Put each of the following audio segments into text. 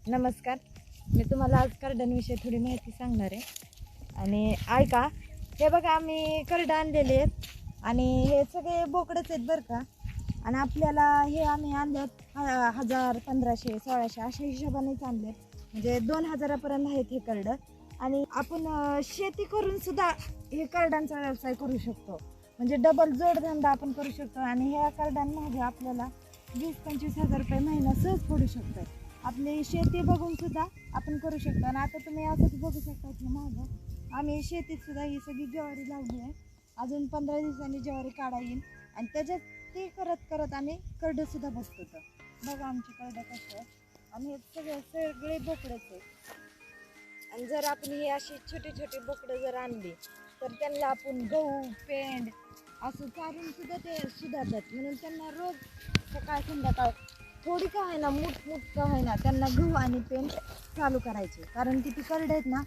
नमस्कार. मी तुम्हाला आज करड्यांविषयी थोडी माहिती सांगणार आहे. आणि ऐका, हे बघा आम्ही करडं आणलेले आहेत आणि हे सगळे बोकडेच आहेत बरं का. आणि आपल्याला हे आम्ही आणलेत 1000, 1500, 1600 अशा हिशोबानेच आणलेत. म्हणजे 2000पर्यंत आहेत हे करडं. आणि आपण शेती करून सुद्धा हे करड्यांचा व्यवसाय करू शकतो. म्हणजे डबल जोडधंदा आपण करू शकतो. आणि ह्या करड्यांमध्ये आपल्याला 20-25 हजार रुपये महिना सहज पडू शकतो. आपली शेती बघून सुद्धा आपण करू शकतो. आणि आता तुम्ही असंच बघू शकता की मागं आम्ही शेतीत सुद्धा ही सगळी ज्वारी लावली आहे. अजून 15 दिवसांनी ज्वारी काढा येईल. आणि त्याच्यात ते करत करत आम्ही करडं सुद्धा बसतो. बघा आमची करडं कसं आहे. आणि हे सगळे बोकडेच आहे. आणि जर आपण ही अशी छोटी छोटी बोकडं जर आणली तर त्यांना आपण गहू पेंड असं चारून सुद्धा ते सुधारतात. म्हणून त्यांना रोज सकाळ संध्याकाळ थोडी का आहे ना मूठ का आहे ना त्यांना गहू आणि पेंड चालू करायचे. कारण की ती करडं आहेत ना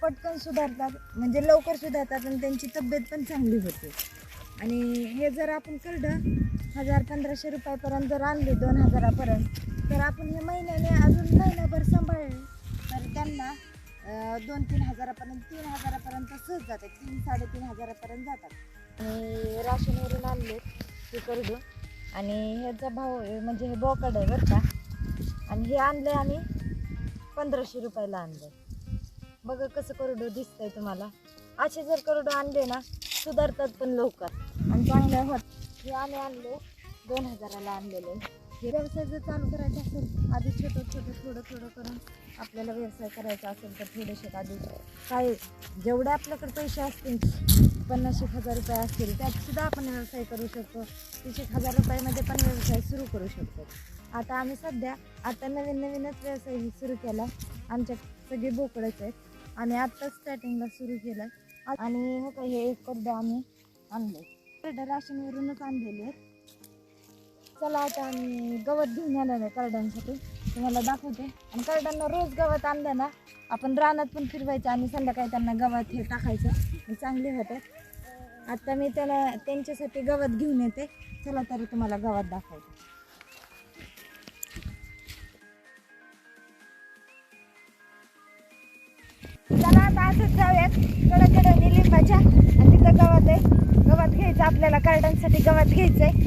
पटकन सुधारतात, म्हणजे लवकर सुधारतात आणि त्यांची तब्येत पण चांगली होते. आणि हे जर आपण करडं 1000-1500 रुपयापर्यंत जर आणले 2000पर्यंत तर आपण हे महिन्याने अजून महिनाभर सांभाळले तर त्यांना 2-3 हजारापर्यंत 3000पर्यंत सहज जातात. 3-3.5 हजारापर्यंत जातात. आणि राशनवरून आणले हे करडं. आणि ह्याचा भाव म्हणजे हे बोकड आहे बरं का. आणि हे आणले आम्ही 1500 रुपयाला आणले. बघा कसं करडं दिसतंय तुम्हाला. असे जर करडं आणले ना सुधारतात पण लवकर आणि चांगले होत. हे आम्ही आणले 2000ला आणलेले. हे व्यवसाय जर चालू करायचा असेल आधी छोटं थोडं करून आपल्याला व्यवसाय करायचा असेल तर थोडेसे आधी काय जेवढे आपल्याकडे पैसे असतील 50,000 रुपये असतील त्यात सुद्धा आपण व्यवसाय करू शकतो. 30,000 रुपयामध्ये पण व्यवसाय सुरू करू शकतो. आता आम्ही सध्या नवीनच व्यवसाय सुरू केला. आमच्या सगळे बोकडेच आहेत. आम्ही आत्ताच स्टार्टिंगला सुरू केलं. आणि हो काय हे करडं आम्ही आणले करडं राशनवरूनच आणलेले आहेत. चला आता आम्ही गवत घेऊन आलेलं आहे करड्यांसाठी, तुम्हाला दाखवते. आणि करड्यांना रोज गवत आणलं ना आपण रानात पण फिरवायचं आणि संध्याकाळी त्यांना गवत हे टाकायचं चांगले होते. आता मी त्यांच्यासाठी गवत घेऊन येते. चला तर तुम्हाला गवत दाखवते. चला आता असंच जाऊयात कडे लिंबाच्या आणि तिथं गवत आहे. गवत घ्यायचं आपल्याला, करड्यांसाठी गवत घ्यायचंय.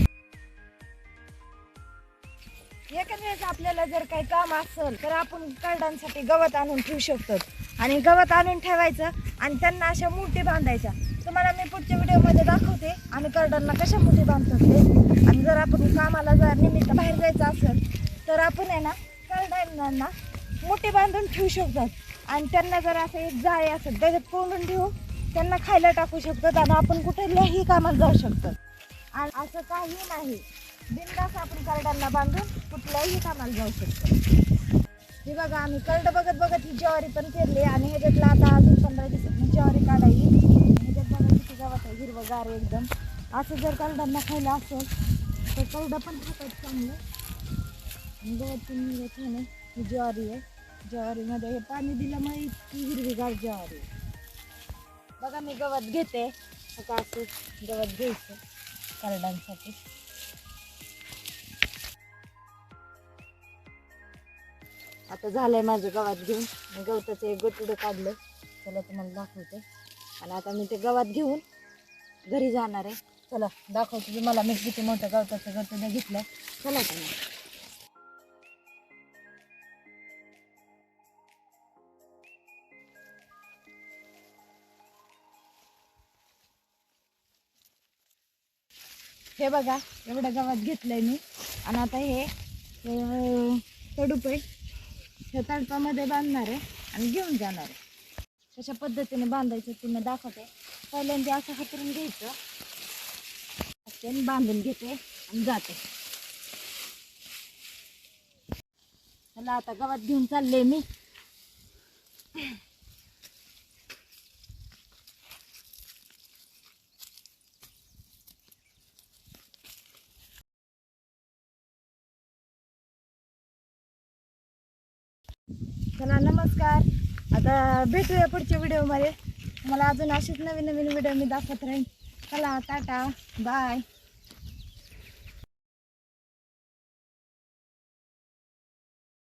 एखाद्या वेळेस आपल्याला जर काही काम असेल तर आपण करड्यांसाठी गवत आणून ठेवू शकतो. आणि गवत आणून ठेवायचं आणि त्यांना अशा मुठी बांधायच्या. तुम्हाला मी पुढच्या व्हिडिओमध्ये दाखवते आम्ही करड्यांना कशा मुठी बांधतो ते. आणि जर आपण कामाला जर निमित्त बाहेर जायचं असेल तर आपण आहे ना करड्यांना मुठी बांधून ठेवू शकतो. आणि त्यांना जर असं एक जाळी असेल त्याच्यात कोंडून ठेवू त्यांना खायला टाकू शकतो. आणि आपण कुठल्याही कामाला जाऊ शकतो. आणि असं काही नाही, बिनधास्त आपण करड्यांना बांधून कुठल्याही कामाला जाऊ शकतो. हे बघा आम्ही करडं बघत ही ज्वारी पण पेरली. आणि ह्याच्यातला आता अजून 15 दिवसात ज्वारी काढायची. ह्याच्यात बघा किती गवत आहे, हिरवंगार एकदम. असं जर करड्यांना खायला असेल तर करडं पण खातात चांगलं. गवत पण निघत नाही. ही ज्वारी आहे. ज्वारीमध्ये हे पाणी दिल्यामुळे इतकी हिरवीगार ज्वारी आहे. बघा मी गवत घेते. आता असं गवत घ्यायचं करड्यांसाठी. आता झालंय माझं गवत घेऊन. मी गवताचं एक गोटुडं काढलं. चला तुम्हाला दाखवते. आणि आता मी ते गवत घेऊन घरी जाणार आहे. चला दाखवते तुम्हाला मी किती मोठं गवताचं गोटुडं घेतलं. चला तुम्ही. हे बघा एवढं गवत घेतलंय मी. आणि आता हे तडूप आहे ह्या तडपामध्ये बांधणार आहे आणि घेऊन जाणार आहे. कशा पद्धतीने बांधायचं ते मी दाखवते. पहिल्यांदा असं हातरून घ्यायचं, बांधून घेते आणि जाते. चला आता गवत घेऊन चालले मी. चला नमस्कार. आता भेटूया पुढच्या व्हिडिओमध्ये. मला अजून असेच नवीन व्हिडिओ मी दाखवत राहीन. चला टाटा बाय.